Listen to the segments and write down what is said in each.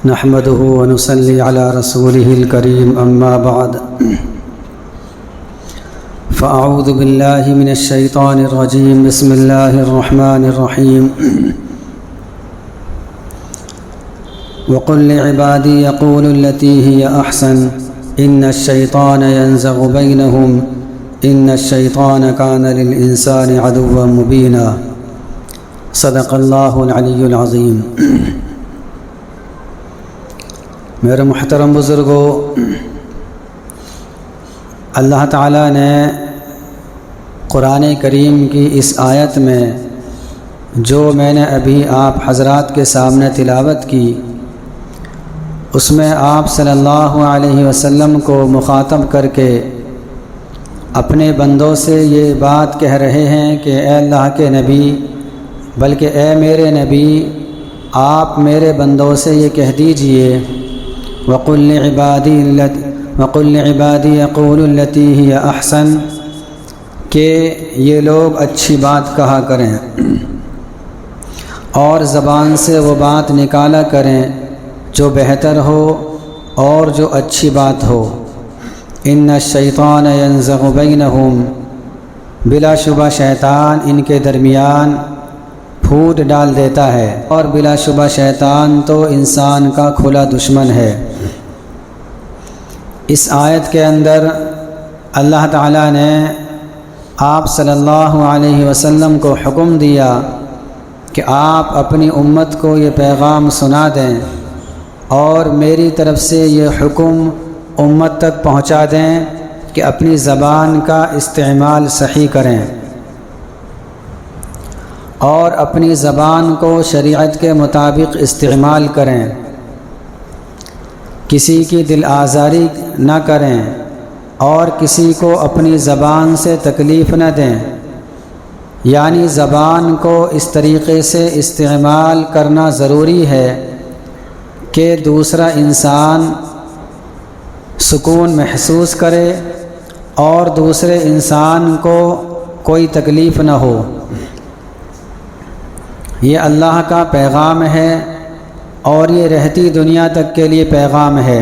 نحمده ونصلي على رسوله الكريم أما بعد فأعوذ بالله من الشيطان الرجيم بسم الله الرحمن الرحيم وقل لعبادي يقولوا التي هي أحسن إن الشيطان ينزغ بينهم إن الشيطان كان للإنسان عدوا مبينا صدق الله العلی العظیم۔ میرے محترم بزرگوں، اللہ تعالیٰ نے قرآن کریم کی اس آیت میں جو میں نے ابھی آپ حضرات کے سامنے تلاوت کی، اس میں آپ صلی اللہ علیہ وسلم کو مخاطب کر کے اپنے بندوں سے یہ بات کہہ رہے ہیں کہ اے اللہ کے نبی، بلکہ اے میرے نبی، آپ میرے بندوں سے یہ کہہ دیجئے وَقُلْ لِعِبَادِي يَقُولُوا الَّتِي هِيَ أَحْسَنُ، کہ یہ لوگ اچھی بات کہا کریں اور زبان سے وہ بات نکالا کریں جو بہتر ہو اور جو اچھی بات ہو۔ إِنَّ الشَّيْطَانَ يَنزَغُ بَيْنَهُمْ، بلا شبہ شیطان ان کے درمیان پھوٹ ڈال دیتا ہے، اور بلا شبہ شیطان تو انسان کا کھلا دشمن ہے۔ اس آیت کے اندر اللہ تعالیٰ نے آپ صلی اللہ علیہ وسلم کو حکم دیا کہ آپ اپنی امت کو یہ پیغام سنا دیں اور میری طرف سے یہ حکم امت تک پہنچا دیں کہ اپنی زبان کا استعمال صحیح کریں اور اپنی زبان کو شریعت کے مطابق استعمال کریں، کسی کی دل آزاری نہ کریں اور کسی کو اپنی زبان سے تکلیف نہ دیں، یعنی زبان کو اس طریقے سے استعمال کرنا ضروری ہے کہ دوسرا انسان سکون محسوس کرے اور دوسرے انسان کو کوئی تکلیف نہ ہو۔ یہ اللہ کا پیغام ہے اور یہ رہتی دنیا تک کے لیے پیغام ہے۔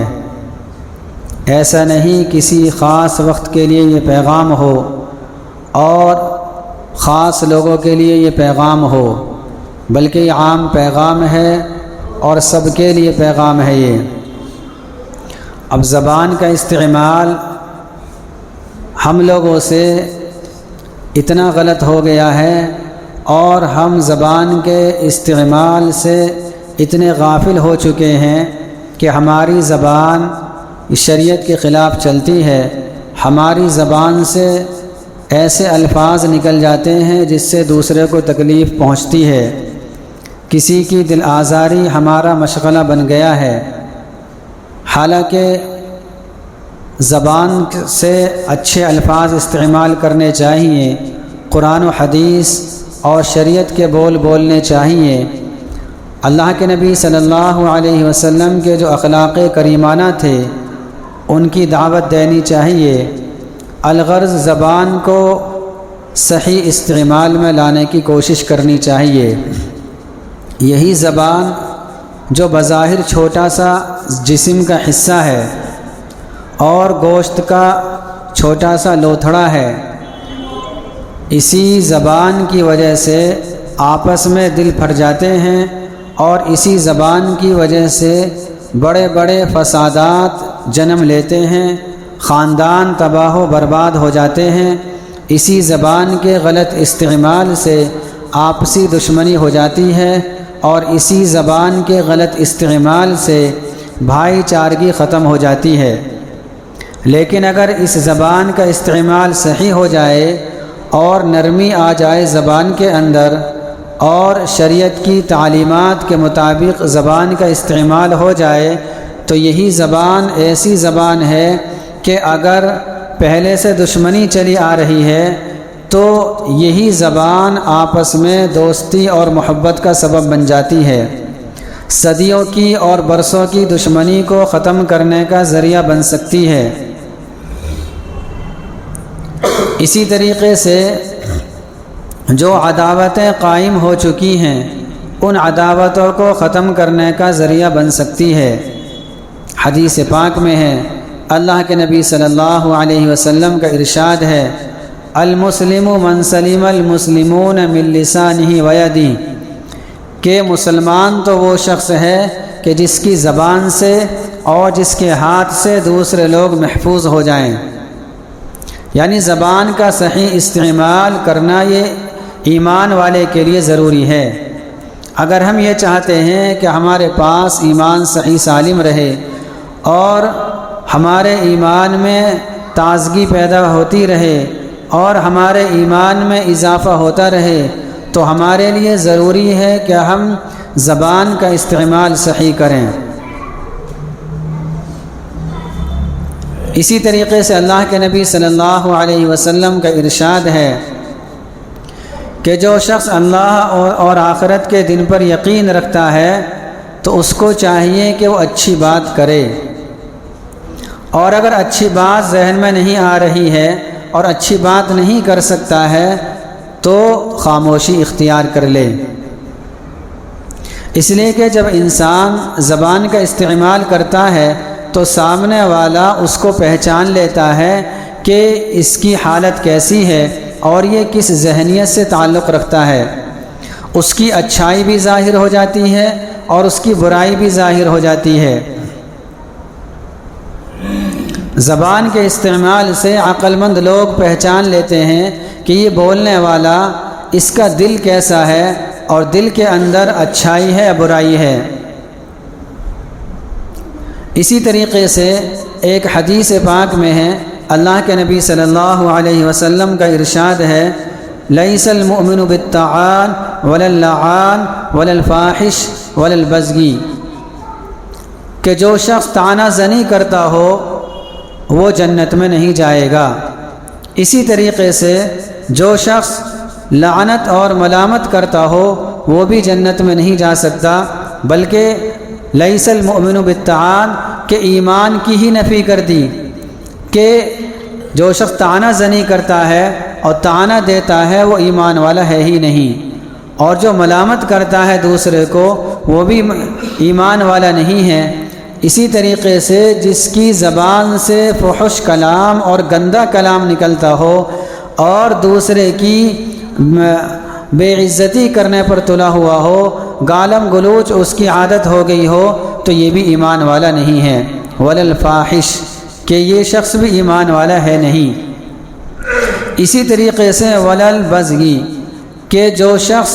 ایسا نہیں کسی خاص وقت کے لیے یہ پیغام ہو اور خاص لوگوں کے لیے یہ پیغام ہو، بلکہ یہ عام پیغام ہے اور سب کے لیے پیغام ہے یہ۔ اب زبان کا استعمال ہم لوگوں سے اتنا غلط ہو گیا ہے اور ہم زبان کے استعمال سے اتنے غافل ہو چکے ہیں کہ ہماری زبان شریعت کے خلاف چلتی ہے۔ ہماری زبان سے ایسے الفاظ نکل جاتے ہیں جس سے دوسرے کو تکلیف پہنچتی ہے، کسی کی دل آزاری ہمارا مشغلہ بن گیا ہے، حالانکہ زبان سے اچھے الفاظ استعمال کرنے چاہیے، قرآن و حدیث اور شریعت کے بول بولنے چاہیے۔ اللہ کے نبی صلی اللہ علیہ وسلم کے جو اخلاق کریمانہ تھے ان کی دعوت دینی چاہیے۔ الغرض زبان کو صحیح استعمال میں لانے کی کوشش کرنی چاہیے۔ یہی زبان جو بظاہر چھوٹا سا جسم کا حصہ ہے اور گوشت کا چھوٹا سا لوتھڑا ہے، اسی زبان کی وجہ سے آپس میں دل پھٹ جاتے ہیں اور اسی زبان کی وجہ سے بڑے بڑے فسادات جنم لیتے ہیں، خاندان تباہ و برباد ہو جاتے ہیں۔ اسی زبان کے غلط استعمال سے آپسی دشمنی ہو جاتی ہے اور اسی زبان کے غلط استعمال سے بھائی چارگی ختم ہو جاتی ہے۔ لیکن اگر اس زبان کا استعمال صحیح ہو جائے اور نرمی آ جائے زبان کے اندر اور شریعت کی تعلیمات کے مطابق زبان کا استعمال ہو جائے تو یہی زبان ایسی زبان ہے کہ اگر پہلے سے دشمنی چلی آ رہی ہے تو یہی زبان آپس میں دوستی اور محبت کا سبب بن جاتی ہے، صدیوں کی اور برسوں کی دشمنی کو ختم کرنے کا ذریعہ بن سکتی ہے۔ اسی طریقے سے جو عداوتیں قائم ہو چکی ہیں ان عداوتوں کو ختم کرنے کا ذریعہ بن سکتی ہے۔ حدیث پاک میں ہے، اللہ کے نبی صلی اللہ علیہ وسلم کا ارشاد ہے، المسلم من سلم المسلمون من لسانہ ویدہ، کہ مسلمان تو وہ شخص ہے کہ جس کی زبان سے اور جس کے ہاتھ سے دوسرے لوگ محفوظ ہو جائیں۔ یعنی زبان کا صحیح استعمال کرنا یہ ایمان والے کے لیے ضروری ہے۔ اگر ہم یہ چاہتے ہیں کہ ہمارے پاس ایمان صحیح سالم رہے اور ہمارے ایمان میں تازگی پیدا ہوتی رہے اور ہمارے ایمان میں اضافہ ہوتا رہے، تو ہمارے لیے ضروری ہے کہ ہم زبان کا استعمال صحیح کریں۔ اسی طریقے سے اللہ کے نبی صلی اللہ علیہ وسلم کا ارشاد ہے کہ جو شخص اللہ اور آخرت کے دن پر یقین رکھتا ہے تو اس کو چاہیے کہ وہ اچھی بات کرے، اور اگر اچھی بات ذہن میں نہیں آ رہی ہے اور اچھی بات نہیں کر سکتا ہے تو خاموشی اختیار کر لے۔ اس لیے کہ جب انسان زبان کا استعمال کرتا ہے تو سامنے والا اس کو پہچان لیتا ہے کہ اس کی حالت کیسی ہے اور یہ کس ذہنیت سے تعلق رکھتا ہے۔ اس کی اچھائی بھی ظاہر ہو جاتی ہے اور اس کی برائی بھی ظاہر ہو جاتی ہے۔ زبان کے استعمال سے عقل مند لوگ پہچان لیتے ہیں کہ یہ بولنے والا اس کا دل کیسا ہے اور دل کے اندر اچھائی ہے یا برائی ہے۔ اسی طریقے سے ایک حدیث پاک میں ہے، اللہ کے نبی صلی اللہ علیہ وسلم کا ارشاد ہے، لیس المؤمن بالطعان ولا اللعان ولا الفاحش ولا البذی، کہ جو شخص طعنہ زنی کرتا ہو وہ جنت میں نہیں جائے گا۔ اسی طریقے سے جو شخص لعنت اور ملامت کرتا ہو وہ بھی جنت میں نہیں جا سکتا، بلکہ لیس المؤمن بالطعان کہ ایمان کی ہی نفی کر دی، کہ جو شخص طعنہ زنی کرتا ہے اور طعنہ دیتا ہے وہ ایمان والا ہے ہی نہیں، اور جو ملامت کرتا ہے دوسرے کو وہ بھی ایمان والا نہیں ہے۔ اسی طریقے سے جس کی زبان سے فحش کلام اور گندا کلام نکلتا ہو اور دوسرے کی بے عزتی کرنے پر تلا ہوا ہو، گالم گلوچ اس کی عادت ہو گئی ہو، تو یہ بھی ایمان والا نہیں ہے۔ ولا الفاحش، کہ یہ شخص بھی ایمان والا ہے نہیں۔ اسی طریقے سے ولا البذی، کہ جو شخص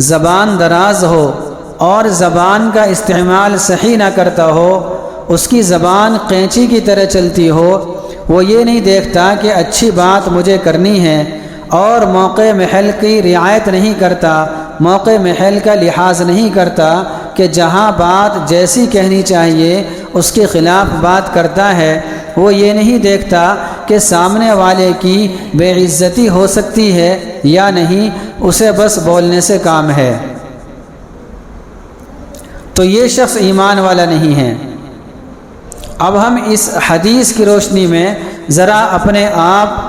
زبان دراز ہو اور زبان کا استعمال صحیح نہ کرتا ہو، اس کی زبان قینچی کی طرح چلتی ہو، وہ یہ نہیں دیکھتا کہ اچھی بات مجھے کرنی ہے اور موقع محل کی رعایت نہیں کرتا، موقع محل کا لحاظ نہیں کرتا، کہ جہاں بات جیسی کہنی چاہیے اس کے خلاف بات کرتا ہے۔ وہ یہ نہیں دیکھتا کہ سامنے والے کی بے عزتی ہو سکتی ہے یا نہیں، اسے بس بولنے سے کام ہے، تو یہ شخص ایمان والا نہیں ہے۔ اب ہم اس حدیث کی روشنی میں ذرا اپنے آپ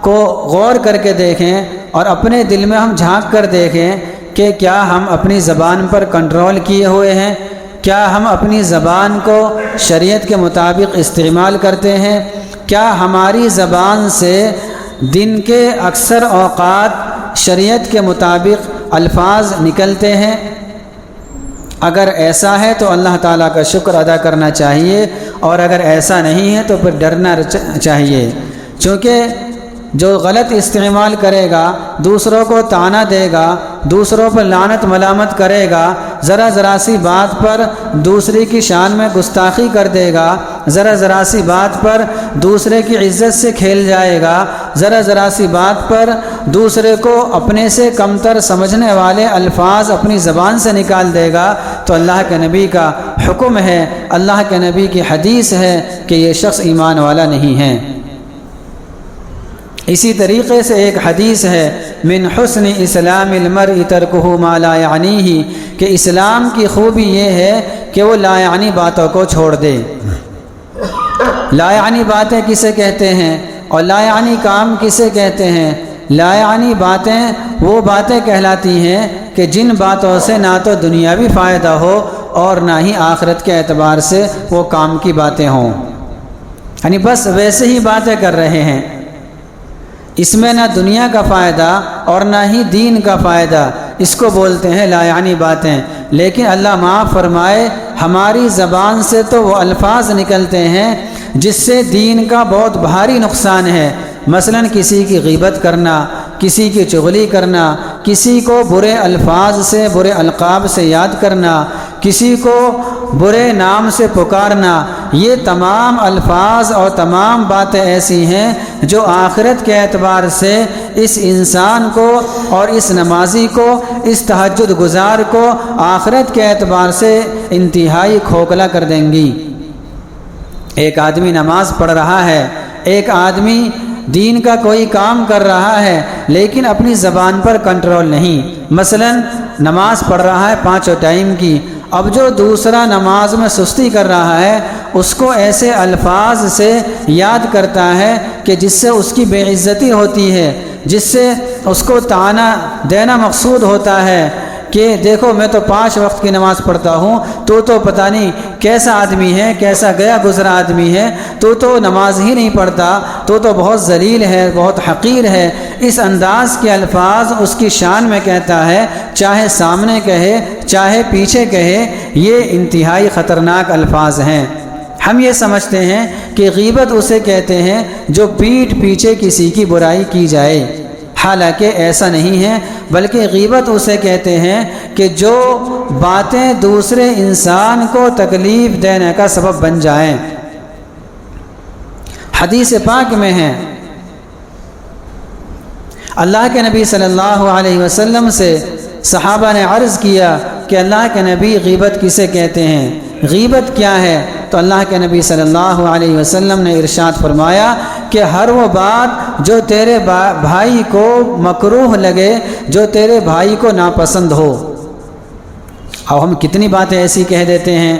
کو غور کر کے دیکھیں اور اپنے دل میں ہم جھانک کر دیکھیں کہ کیا ہم اپنی زبان پر کنٹرول کیے ہوئے ہیں، کیا ہم اپنی زبان کو شریعت کے مطابق استعمال کرتے ہیں، کیا ہماری زبان سے دن کے اکثر اوقات شریعت کے مطابق الفاظ نکلتے ہیں۔ اگر ایسا ہے تو اللہ تعالیٰ کا شکر ادا کرنا چاہیے، اور اگر ایسا نہیں ہے تو پھر ڈرنا چاہیے، چونکہ جو غلط استعمال کرے گا، دوسروں کو طعنہ دے گا، دوسروں پر لعنت ملامت کرے گا، ذرا سی بات پر دوسرے کی شان میں گستاخی کر دے گا، ذرا سی بات پر دوسرے کی عزت سے کھیل جائے گا، ذرا سی بات پر دوسرے کو اپنے سے کمتر سمجھنے والے الفاظ اپنی زبان سے نکال دے گا، تو اللہ کے نبی کا حکم ہے، اللہ کے نبی کی حدیث ہے کہ یہ شخص ایمان والا نہیں ہے۔ اسی طریقے سے ایک حدیث ہے، من حسن اسلام المرء ترکہ ما لا یعنیہ، کہ اسلام کی خوبی یہ ہے کہ وہ لا یعنی باتوں کو چھوڑ دے۔ لا یعنی باتیں کسے کہتے ہیں اور لا یعنی کام کسے کہتے ہیں؟ لا یعنی باتیں وہ باتیں کہلاتی ہیں کہ جن باتوں سے نہ تو دنیاوی فائدہ ہو اور نہ ہی آخرت کے اعتبار سے وہ کام کی باتیں ہوں، یعنی بس ویسے ہی باتیں کر رہے ہیں، اس میں نہ دنیا کا فائدہ اور نہ ہی دین کا فائدہ، اس کو بولتے ہیں لا یعنی باتیں۔ لیکن اللہ معاف فرمائے، ہماری زبان سے تو وہ الفاظ نکلتے ہیں جس سے دین کا بہت بھاری نقصان ہے۔ مثلا کسی کی غیبت کرنا، کسی کی چغلی کرنا، کسی کو برے الفاظ سے، برے القاب سے یاد کرنا، کسی کو برے نام سے پکارنا، یہ تمام الفاظ اور تمام باتیں ایسی ہیں جو آخرت کے اعتبار سے اس انسان کو اور اس نمازی کو، اس تہجد گزار کو آخرت کے اعتبار سے انتہائی کھوکھلا کر دیں گی۔ ایک آدمی نماز پڑھ رہا ہے، ایک آدمی دین کا کوئی کام کر رہا ہے لیکن اپنی زبان پر کنٹرول نہیں، مثلا نماز پڑھ رہا ہے 5 ٹائم کی، اب جو دوسرا نماز میں سستی کر رہا ہے اس کو ایسے الفاظ سے یاد کرتا ہے کہ جس سے اس کی بے عزتی ہوتی ہے، جس سے اس کو طعنہ دینا مقصود ہوتا ہے کہ دیکھو میں تو 5 وقت کی نماز پڑھتا ہوں، تو پتہ نہیں کیسا آدمی ہے، کیسا گیا گزرا آدمی ہے، تو نماز ہی نہیں پڑھتا، تو بہت ذلیل ہے، بہت حقیر ہے۔ اس انداز کے الفاظ اس کی شان میں کہتا ہے، چاہے سامنے کہے چاہے پیچھے کہے، یہ انتہائی خطرناک الفاظ ہیں۔ ہم یہ سمجھتے ہیں کہ غیبت اسے کہتے ہیں جو پیٹھ پیچھے کسی کی برائی کی جائے، حالانکہ ایسا نہیں ہے، بلکہ غیبت اسے کہتے ہیں کہ جو باتیں دوسرے انسان کو تکلیف دینے کا سبب بن جائیں۔ حدیث پاک میں ہے، اللہ کے نبی صلی اللہ علیہ وسلم سے صحابہ نے عرض کیا کہ اللہ کے نبی غیبت کسے کہتے ہیں، غیبت کیا ہے؟ تو اللہ کے نبی صلی اللہ علیہ وسلم نے ارشاد فرمایا کہ ہر وہ بات جو تیرے بھائی کو مکروہ لگے، جو تیرے بھائی کو ناپسند ہو۔ اب ہم کتنی باتیں ایسی کہہ دیتے ہیں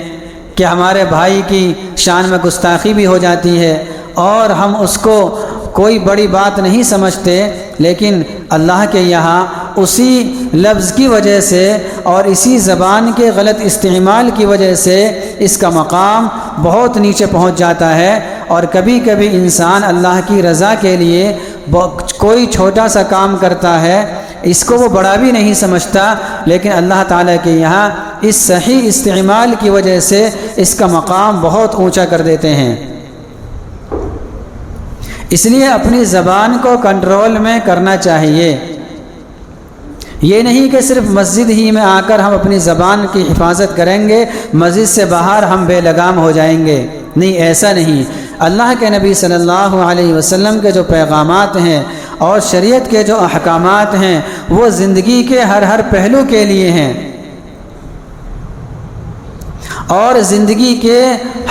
کہ ہمارے بھائی کی شان میں گستاخی بھی ہو جاتی ہے اور ہم اس کو کوئی بڑی بات نہیں سمجھتے، لیکن اللہ کے یہاں اسی لفظ کی وجہ سے اور اسی زبان کے غلط استعمال کی وجہ سے اس کا مقام بہت نیچے پہنچ جاتا ہے، اور کبھی کبھی انسان اللہ کی رضا کے لیے کوئی چھوٹا سا کام کرتا ہے، اس کو وہ بڑا بھی نہیں سمجھتا، لیکن اللہ تعالیٰ کے یہاں اس صحیح استعمال کی وجہ سے اس کا مقام بہت اونچا کر دیتے ہیں۔ اس لیے اپنی زبان کو کنٹرول میں کرنا چاہیے۔ یہ نہیں کہ صرف مسجد ہی میں آ کر ہم اپنی زبان کی حفاظت کریں گے، مسجد سے باہر ہم بے لگام ہو جائیں گے، نہیں، ایسا نہیں۔ اللہ کے نبی صلی اللہ علیہ وسلم کے جو پیغامات ہیں اور شریعت کے جو احکامات ہیں وہ زندگی کے ہر پہلو کے لیے ہیں، اور زندگی کے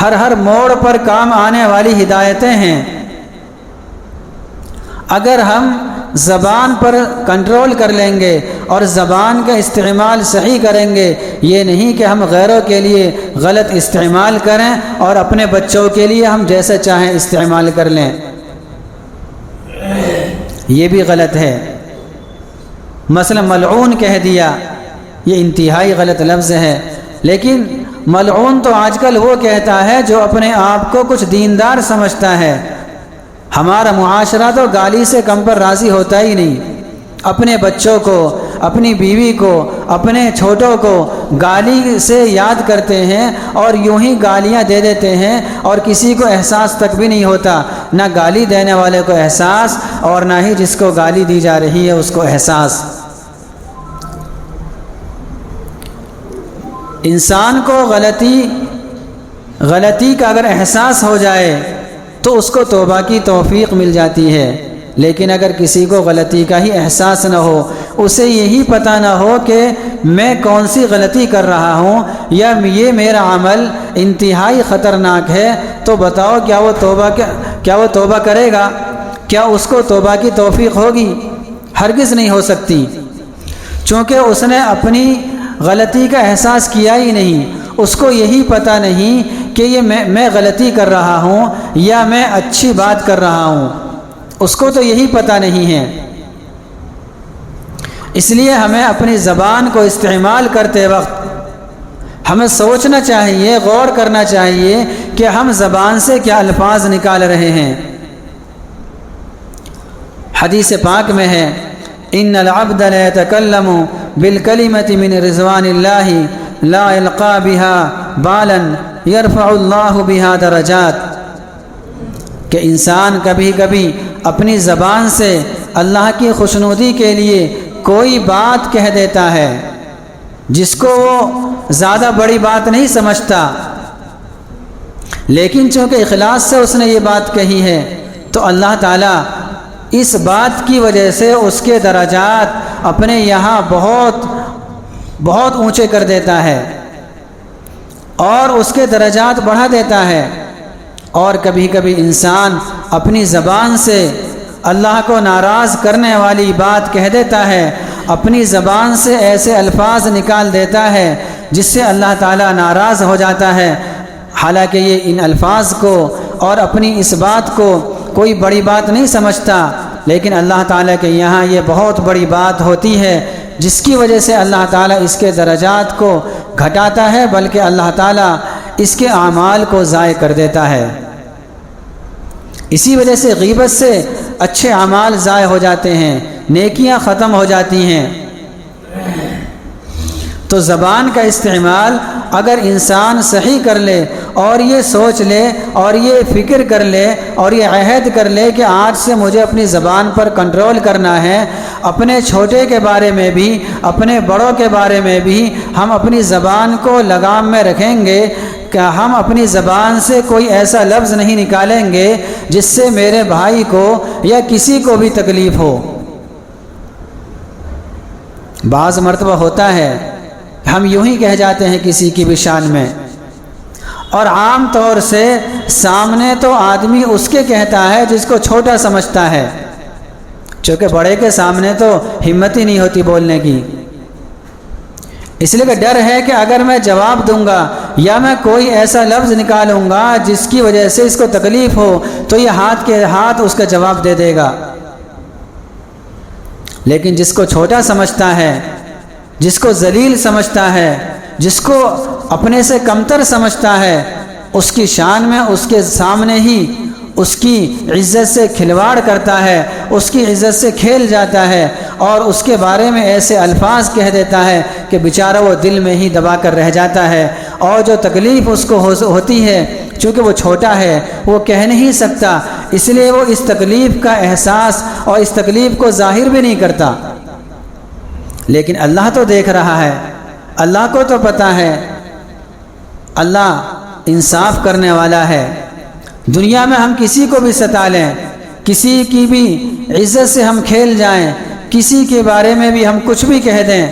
ہر موڑ پر کام آنے والی ہدایتیں ہیں۔ اگر ہم زبان پر کنٹرول کر لیں گے اور زبان کا استعمال صحیح کریں گے، یہ نہیں کہ ہم غیروں کے لیے غلط استعمال کریں اور اپنے بچوں کے لیے ہم جیسے چاہیں استعمال کر لیں، یہ بھی غلط ہے۔ مثلا ملعون کہہ دیا، یہ انتہائی غلط لفظ ہے، لیکن ملعون تو آج کل وہ کہتا ہے جو اپنے آپ کو کچھ دیندار سمجھتا ہے۔ ہمارا معاشرہ تو گالی سے کم پر راضی ہوتا ہی نہیں، اپنے بچوں کو، اپنی بیوی کو، اپنے چھوٹوں کو گالی سے یاد کرتے ہیں اور یوں ہی گالیاں دے دیتے ہیں، اور کسی کو احساس تک بھی نہیں ہوتا، نہ گالی دینے والے کو احساس اور نہ ہی جس کو گالی دی جا رہی ہے اس کو احساس۔ انسان کو غلطی کا اگر احساس ہو جائے تو اس کو توبہ کی توفیق مل جاتی ہے، لیکن اگر کسی کو غلطی کا ہی احساس نہ ہو، اسے یہی پتہ نہ ہو کہ میں کون سی غلطی کر رہا ہوں یا یہ میرا عمل انتہائی خطرناک ہے، تو بتاؤ کیا وہ توبہ کرے گا؟ کیا اس کو توبہ کی توفیق ہوگی؟ ہرگز نہیں ہو سکتی، چونکہ اس نے اپنی غلطی کا احساس کیا ہی نہیں، اس کو یہی پتہ نہیں کہ یہ میں غلطی کر رہا ہوں یا میں اچھی بات کر رہا ہوں، اس کو تو یہی پتہ نہیں ہے۔ اس لیے ہمیں اپنی زبان کو استعمال کرتے وقت ہمیں سوچنا چاہیے، غور کرنا چاہیے کہ ہم زبان سے کیا الفاظ نکال رہے ہیں۔ حدیث پاک میں ہے ان العبد لا يتكلم بالكلمة من رضوان الله لا يلقى بها بالا يرفع الله بها درجات، کہ انسان کبھی کبھی اپنی زبان سے اللہ کی خوشنودی کے لیے کوئی بات کہہ دیتا ہے جس کو وہ زیادہ بڑی بات نہیں سمجھتا، لیکن چونکہ اخلاص سے اس نے یہ بات کہی ہے تو اللہ تعالیٰ اس بات کی وجہ سے اس کے درجات اپنے یہاں بہت بہت اونچے کر دیتا ہے اور اس کے درجات بڑھا دیتا ہے۔ اور کبھی کبھی انسان اپنی زبان سے اللہ کو ناراض کرنے والی بات کہہ دیتا ہے، اپنی زبان سے ایسے الفاظ نکال دیتا ہے جس سے اللہ تعالیٰ ناراض ہو جاتا ہے، حالانکہ یہ ان الفاظ کو اور اپنی اس بات کو کوئی بڑی بات نہیں سمجھتا، لیکن اللہ تعالیٰ کے یہاں یہ بہت بڑی بات ہوتی ہے جس کی وجہ سے اللہ تعالیٰ اس کے درجات کو گھٹاتا ہے، بلکہ اللہ تعالیٰ اس کے اعمال کو ضائع کر دیتا ہے۔ اسی وجہ سے غیبت سے اچھے اعمال ضائع ہو جاتے ہیں، نیکیاں ختم ہو جاتی ہیں۔ تو زبان کا استعمال اگر انسان صحیح کر لے اور یہ سوچ لے اور یہ فکر کر لے اور یہ عہد کر لے کہ آج سے مجھے اپنی زبان پر کنٹرول کرنا ہے، اپنے چھوٹے کے بارے میں بھی اپنے بڑوں کے بارے میں بھی ہم اپنی زبان کو لگام میں رکھیں گے کہ ہم اپنی زبان سے کوئی ایسا لفظ نہیں نکالیں گے جس سے میرے بھائی کو یا کسی کو بھی تکلیف ہو۔ بعض مرتبہ ہوتا ہے ہم یوں ہی کہہ جاتے ہیں کسی کی بھی شان میں، اور عام طور سے سامنے تو آدمی اس کے کہتا ہے جس کو چھوٹا سمجھتا ہے، چونکہ بڑے کے سامنے تو ہمت ہی نہیں ہوتی بولنے کی، اس لیے کہ ڈر ہے کہ اگر میں جواب دوں گا یا میں کوئی ایسا لفظ نکالوں گا جس کی وجہ سے اس کو تکلیف ہو تو یہ ہاتھ کے ہاتھ اس کا جواب دے دے گا۔ لیکن جس کو چھوٹا سمجھتا ہے، جس کو ذلیل سمجھتا ہے، جس کو اپنے سے کمتر سمجھتا ہے، اس کی شان میں اس کے سامنے ہی اس کی عزت سے کھلواڑ کرتا ہے، اس کی عزت سے کھیل جاتا ہے اور اس کے بارے میں ایسے الفاظ کہہ دیتا ہے کہ بیچارہ وہ دل میں ہی دبا کر رہ جاتا ہے، اور جو تکلیف اس کو ہوتی ہے چونکہ وہ چھوٹا ہے وہ کہہ نہیں سکتا، اس لیے وہ اس تکلیف کا احساس اور اس تکلیف کو ظاہر بھی نہیں کرتا۔ لیکن اللہ تو دیکھ رہا ہے، اللہ کو تو پتہ ہے، اللہ انصاف کرنے والا ہے۔ دنیا میں ہم کسی کو بھی ستا لیں، کسی کی بھی عزت سے ہم کھیل جائیں، کسی کے بارے میں بھی ہم کچھ بھی کہہ دیں،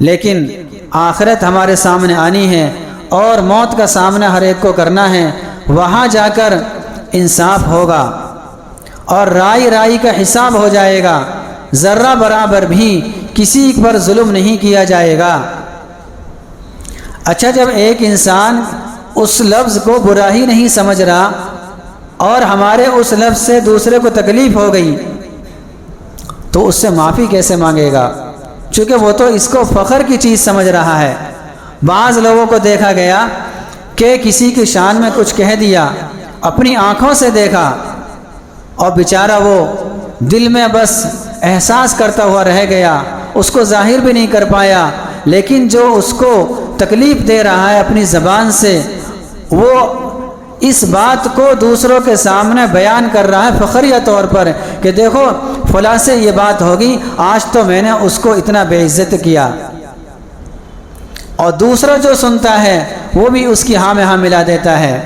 لیکن آخرت ہمارے سامنے آنی ہے اور موت کا سامنا ہر ایک کو کرنا ہے، وہاں جا کر انصاف ہوگا اور رائی رائی کا حساب ہو جائے گا، ذرہ برابر بھی کسی پر ظلم نہیں کیا جائے گا۔ اچھا، جب ایک انسان اس لفظ کو برا ہی نہیں سمجھ رہا اور ہمارے اس لفظ سے دوسرے کو تکلیف ہو گئی تو اس سے معافی کیسے مانگے گا؟ چونکہ وہ تو اس کو فخر کی چیز سمجھ رہا ہے۔ بعض لوگوں کو دیکھا گیا کہ کسی کی شان میں کچھ کہہ دیا، اپنی آنکھوں سے دیکھا اور بیچارہ وہ دل میں بس احساس کرتا ہوا رہ گیا، اس کو ظاہر بھی نہیں کر پایا، لیکن جو اس کو تکلیف دے رہا ہے اپنی زبان سے، وہ اس بات کو دوسروں کے سامنے بیان کر رہا ہے فخریہ طور پر کہ دیکھو فلاں سے یہ بات ہوگی، آج تو میں نے اس کو اتنا بے عزت کیا، اور دوسرا جو سنتا ہے وہ بھی اس کی ہاں میں ہاں ملا دیتا ہے۔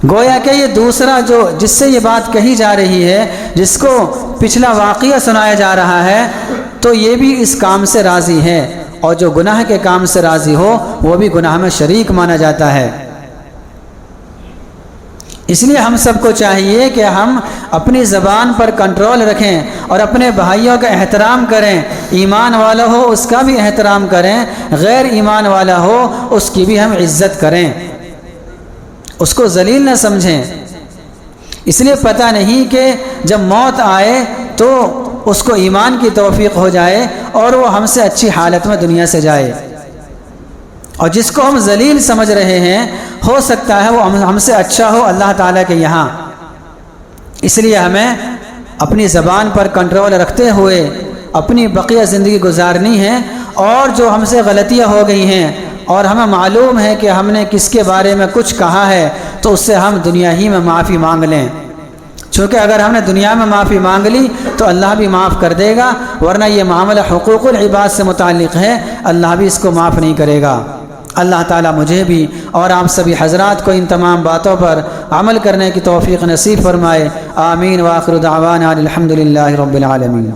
گویا کہ یہ دوسرا جو جس سے یہ بات کہی جا رہی ہے، جس کو پچھلا واقعہ سنایا جا رہا ہے، تو یہ بھی اس کام سے راضی ہے، اور جو گناہ کے کام سے راضی ہو وہ بھی گناہ میں شریک مانا جاتا ہے۔ اس لیے ہم سب کو چاہیے کہ ہم اپنی زبان پر کنٹرول رکھیں اور اپنے بھائیوں کا احترام کریں، ایمان والا ہو اس کا بھی احترام کریں، غیر ایمان والا ہو اس کی بھی ہم عزت کریں، اس کو ذلیل نہ سمجھیں۔ اس لیے پتہ نہیں کہ جب موت آئے تو اس کو ایمان کی توفیق ہو جائے اور وہ ہم سے اچھی حالت میں دنیا سے جائے، اور جس کو ہم ذلیل سمجھ رہے ہیں ہو سکتا ہے وہ ہم سے اچھا ہو اللہ تعالیٰ کے یہاں۔ اس لیے ہمیں اپنی زبان پر کنٹرول رکھتے ہوئے اپنی بقیہ زندگی گزارنی ہے، اور جو ہم سے غلطیاں ہو گئی ہیں اور ہمیں معلوم ہے کہ ہم نے کس کے بارے میں کچھ کہا ہے تو اس سے ہم دنیا ہی میں معافی مانگ لیں، چونکہ اگر ہم نے دنیا میں معافی مانگ لی تو اللہ بھی معاف کر دے گا، ورنہ یہ معاملہ حقوق العباد سے متعلق ہے، اللہ بھی اس کو معاف نہیں کرے گا۔ اللہ تعالیٰ مجھے بھی اور آپ سبھی حضرات کو ان تمام باتوں پر عمل کرنے کی توفیق نصیب فرمائے۔ آمین۔ وآخر دعوانا الحمدللہ رب العالمین۔